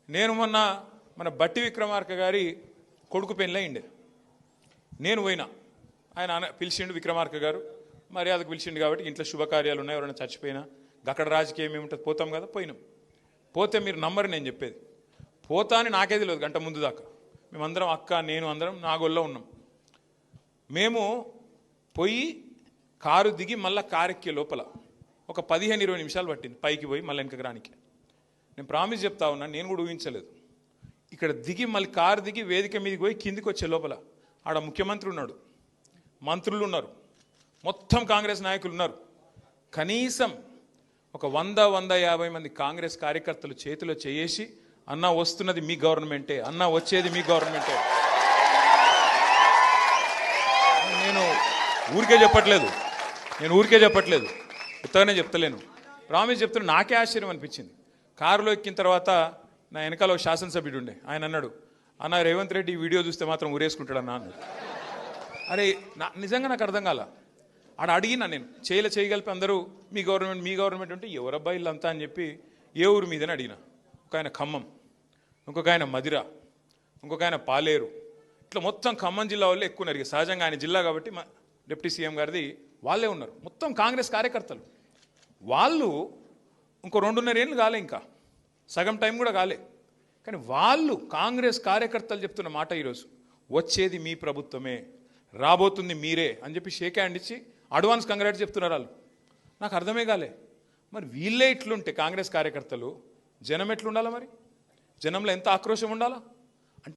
నేను మొన్న మన బట్టి విక్రమార్క గారి కొడుకు పెళ్ళి అయింది. నేను పోయినా, ఆయన పిలిచిండు విక్రమార్క గారు, మర్యాదకు పిలిచిండు కాబట్టి ఇంట్లో శుభకార్యాలు ఉన్నాయి, ఎవరైనా చచ్చిపోయినా అక్కడ రాజకీయం ఏముంటుంది, పోతాం కదా. పోయినాం. పోతే మీరు నమ్మరు నేను చెప్పేది, పోతా అని నాకే తెలియదు గంట ముందు దాకా. మేమందరం అక్క నేను అందరం నాగోల్లో ఉన్నాం. మేము పోయి కారు దిగి మళ్ళీ కారెక్కే లోపల ఒక 15-20 నిమిషాలు పట్టింది పైకి పోయి మళ్ళీ వెనకకి రానికి. నేను ప్రామిస్ చెప్తా ఉన్నా, నేను కూడా ఊహించలేదు. ఇక్కడ దిగి మళ్ళీ కారు దిగి వేదిక మీదకి పోయి కిందికి వచ్చే లోపల ఆడ ముఖ్యమంత్రి ఉన్నాడు, మంత్రులు ఉన్నారు, మొత్తం కాంగ్రెస్ నాయకులు ఉన్నారు. కనీసం ఒక 100-150 మంది కాంగ్రెస్ కార్యకర్తలు చేతిలో చేసి అన్న వస్తున్నది మీ గవర్నమెంటే, అన్న వచ్చేది మీ గవర్నమెంటే. నేను ఊరికే చెప్పట్లేదు, ఉత్తగానే చెప్తలేను, ప్రామిస్ చెప్తున్నా. నాకే ఆశ్చర్యం అనిపించింది. కారులో ఎక్కిన తర్వాత నా వెనకాల ఒక శాసనసభ్యుడు ఉండే, ఆయన అన్నాడు, అన్న రేవంత్ రెడ్డి ఈ వీడియో చూస్తే మాత్రం ఊరేసుకుంటాడు అన్న అన్నాడు. అరే నిజంగా నాకు అర్థం కాల. ఆడ అడిగినా నేను, చేయగలిపి అందరూ మీ గవర్నమెంట్ అంటే ఎవరబ్బా ఇల్లంతా అని చెప్పి ఏ ఊరు మీదని అడిగిన. ఒక ఆయన ఖమ్మం, ఇంకొక ఆయన మదిర, ఇంకొక ఆయన పాలేరు, ఇట్లా మొత్తం ఖమ్మం జిల్లా వాళ్ళు ఎక్కువ ఉన్నారు. సహజంగా ఆయన జిల్లా కాబట్టి మా డిప్యూటీ సీఎం గారిది వాళ్ళే ఉన్నారు, మొత్తం కాంగ్రెస్ కార్యకర్తలు. వాళ్ళు ఇంకో 2.5 ఏళ్ళు కాలే, ఇంకా సగం టైం కూడా కాలే, కానీ వాళ్ళు కాంగ్రెస్ కార్యకర్తలు చెప్తున్న మాట ఈరోజు, వచ్చేది మీ ప్రభుత్వమే, రాబోతుంది మీరే అని చెప్పి షేక్ హ్యాండ్ ఇచ్చి అడ్వాన్స్ కంగ్రాట్స్ చెప్తున్నారు వాళ్ళు. నాకు అర్థమే కాలే. మరి వీళ్ళే ఇట్లుంటే కాంగ్రెస్ కార్యకర్తలు, జనం ఎట్లుండాలా? మరి జనంలో ఎంత ఆక్రోశం ఉండాలా?